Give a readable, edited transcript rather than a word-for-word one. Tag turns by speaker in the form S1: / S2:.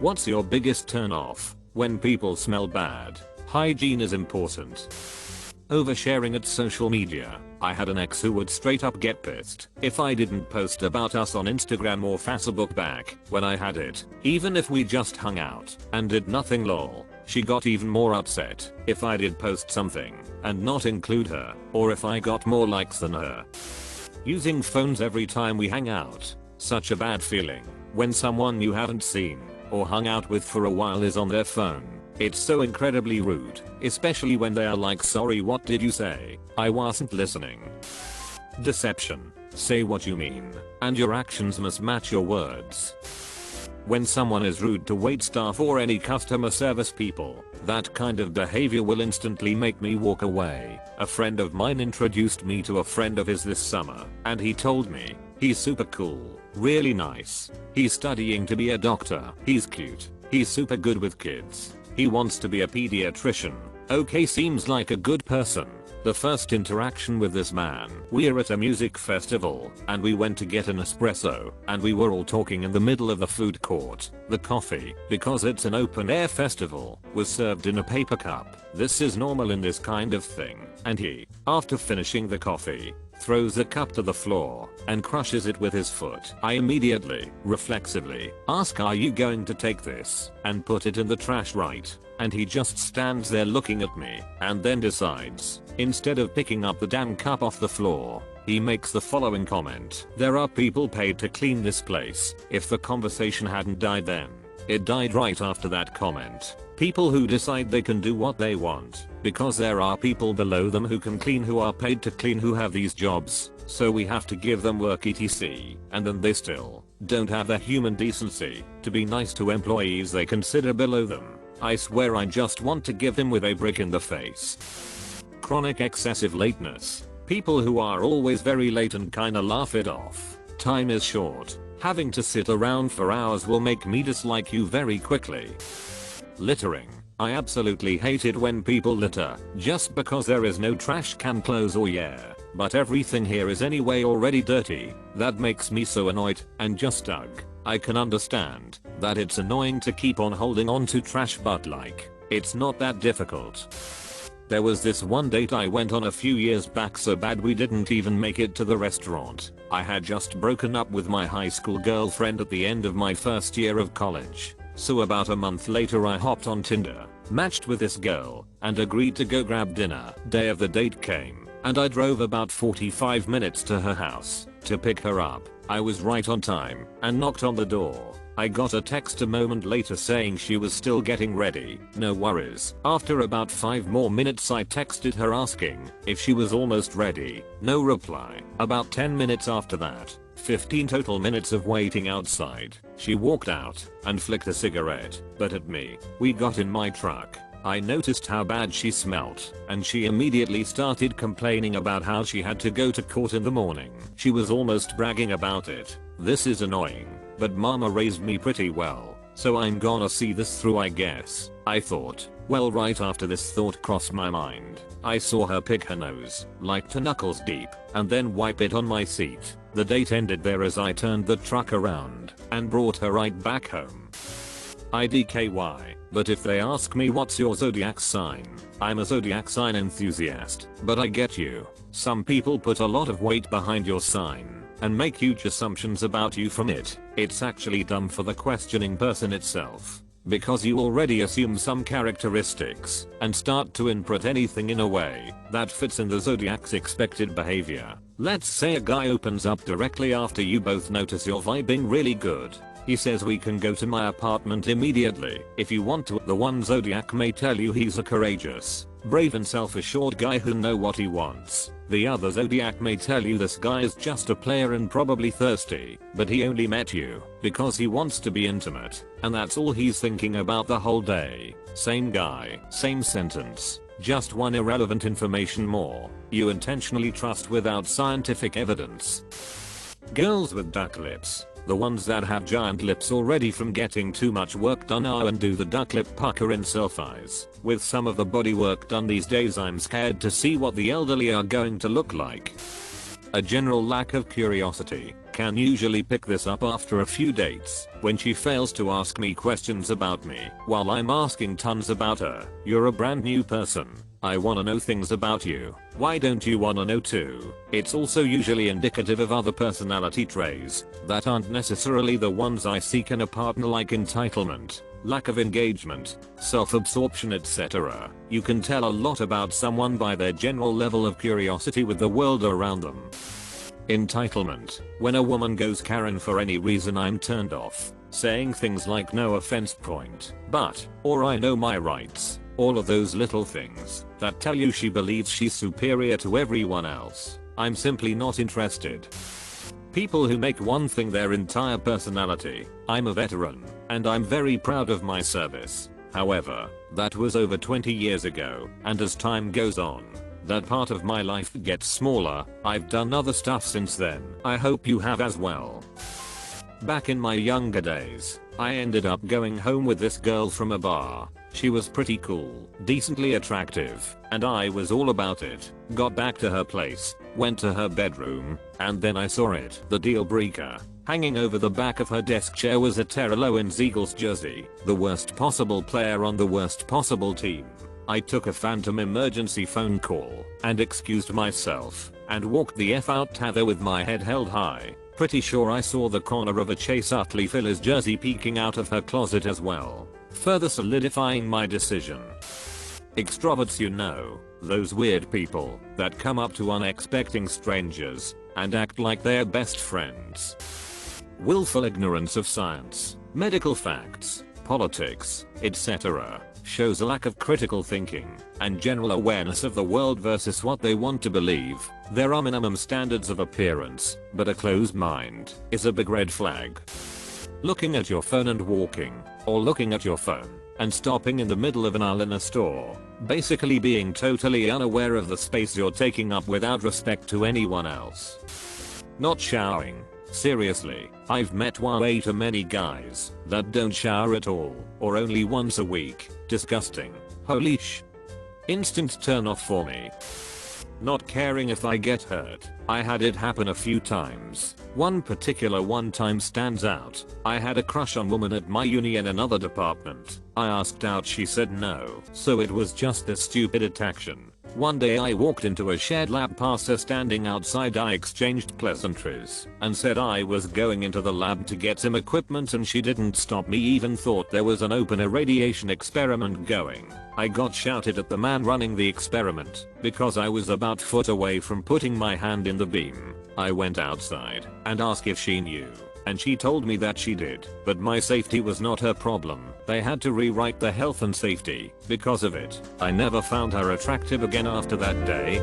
S1: What's your biggest turn off? When people smell bad. Hygiene is important. Oversharing at social media. I had an ex who would straight up get pissed if I didn't post about us on Instagram or Facebook back when I had it, even if we just hung out and did nothing lol. She got even more upset if I did post something and not include her, or if I got more likes than her. Using phones every time we hang out. Such a bad feeling when someone you haven't seen or hung out with for a while is on their phone. It's so incredibly rude, especially when they are like, sorry, what did you say? I wasn't listening. Deception. Say what you mean, and your actions must match your words. When someone is rude to wait staff or any customer service people, that kind of behavior will instantly make me walk away. A friend of mine introduced me to a friend of his this summer, and he told me, he's super cool, really nice. He's studying to be a doctor. He's cute. He's super good with kids. He wants to be a pediatrician. Okay, seems like a good person. The first interaction with this man, we're at a music festival and we went to get an espresso and we were all talking in the middle of the food court. The coffee, because it's an open air festival, was served in a paper cup. This is normal in this kind of thing. And he, after finishing the coffee, throws the cup to the floor and crushes it with his foot. I immediately, reflexively, ask, are you going to take this and put it in the trash, right? And he just stands there looking at me and then decides, instead of picking up the damn cup off the floor, he makes the following comment: there are people paid to clean this place. If the conversation hadn't died then, it died right after that comment. People who decide they can do what they want because there are people below them who can clean, who are paid to clean, who have these jobs, so we have to give them work etc. And then they still don't have the human decency to be nice to employees they consider below them. I swear I just want to give him with a brick in the face. Chronic excessive lateness. People who are always very late and kinda laugh it off. Time is short. Having to sit around for hours will make me dislike you very quickly. Littering. I absolutely hate it when people litter just because there is no trash can close, or but everything here is anyway already dirty. That makes me so annoyed and just ugh. I can understand that it's annoying to keep on holding on to trash, but like, it's not that difficult. There was this one date I went on a few years back, so bad we didn't even make it to the restaurant. I had just broken up with my high school girlfriend at the end of my first year of college. So about a month later I hopped on Tinder, matched with this girl, and agreed to go grab dinner. Day of the date came, and I drove about 45 minutes to her house to pick her up. I was right on time and knocked on the door. I got a text a moment later saying she was still getting ready. No worries. After about 5 more minutes I texted her asking if she was almost ready. No reply. About 10 minutes after that, 15 total minutes of waiting outside, she walked out and flicked a cigarette, but at me. We got in my truck. I noticed how bad she smelt, and she immediately started complaining about how she had to go to court in the morning. She was almost bragging about it. This is annoying, but mama raised me pretty well, so I'm gonna see this through, I guess. I thought. Well, right after this thought crossed my mind, I saw her pick her nose, like to knuckles deep, and then wipe it on my seat. The date ended there as I turned the truck around and brought her right back home. IDKY. But if they ask me what's your zodiac sign, I'm a zodiac sign enthusiast. But I get you. Some people put a lot of weight behind your sign and make huge assumptions about you from it. It's actually dumb for the questioning person itself, because you already assume some characteristics and start to input anything in a way that fits in the zodiac's expected behavior. Let's say a guy opens up directly after you both notice you're vibing really good. He says, we can go to my apartment immediately if you want to. The one zodiac may tell you he's a courageous, brave and self-assured guy who knows what he wants. The other zodiac may tell you this guy is just a player and probably thirsty, but he only met you because he wants to be intimate, and that's all he's thinking about the whole day. Same guy, same sentence, just one irrelevant information more. You intentionally trust without scientific evidence. Girls with duck lips. The ones that have giant lips already from getting too much work done and do the duck lip pucker in selfies. With some of the body work done these days, I'm scared to see what the elderly are going to look like. A general lack of curiosity. can usually pick this up after a few dates when she fails to ask me questions about me while I'm asking tons about her. You're a brand new person. I wanna know things about you. Why don't you wanna know too? It's also usually indicative of other personality traits that aren't necessarily the ones I seek in a partner, like entitlement, lack of engagement, self-absorption, etc. You can tell a lot about someone by their general level of curiosity with the world around them. Entitlement. When a woman goes Karen for any reason, I'm turned off. Saying things like "no offense point, but," or "I know my rights." All of those little things that tell you she believes she's superior to everyone else. I'm simply not interested. People who make one thing their entire personality. I'm a veteran, and I'm very proud of my service. However, that was over 20 years ago, and as time goes on, that part of my life gets smaller. I've done other stuff since then. I hope you have as well. Back in my younger days, I ended up going home with this girl from a bar. She was pretty cool, decently attractive, and I was all about it. Got back to her place, went to her bedroom, and then I saw it. The deal breaker. Hanging over the back of her desk chair was a Terrell Owens Eagles jersey, the worst possible player on the worst possible team. I took a phantom emergency phone call and excused myself and walked the F out tether with my head held high. Pretty sure I saw the corner of a Chase Utley Phillies jersey peeking out of her closet as well, further solidifying my decision. Extroverts, you know, those weird people that come up to unexpecting strangers and act like they're best friends. Willful ignorance of science, medical facts, politics, etc. shows a lack of critical thinking and general awareness of the world versus what they want to believe. There are minimum standards of appearance, but a closed mind is a big red flag. Looking at your phone and walking, or looking at your phone and stopping in the middle of an aisle in a store. Basically being totally unaware of the space you're taking up without respect to anyone else. Not showering. Seriously, I've met way too many guys that don't shower at all, or only once a week. Disgusting. Holy sh. Instant turn off for me. Not caring if I get hurt. I had it happen a few times. One particular one time stands out. I had a crush on woman at my uni in another department. I asked out, she said no. So it was just this stupid attraction. One day I walked into a shared lab past her standing outside. I exchanged pleasantries and said I was going into the lab to get some equipment, and she didn't stop me, even thought there was an open irradiation experiment going. I got shouted at the man running the experiment because I was about a foot away from putting my hand in the beam. I went outside and asked if she knew, and she told me that she did, but my safety was not her problem. They had to rewrite the health and safety because of it. I never found her attractive again after that day.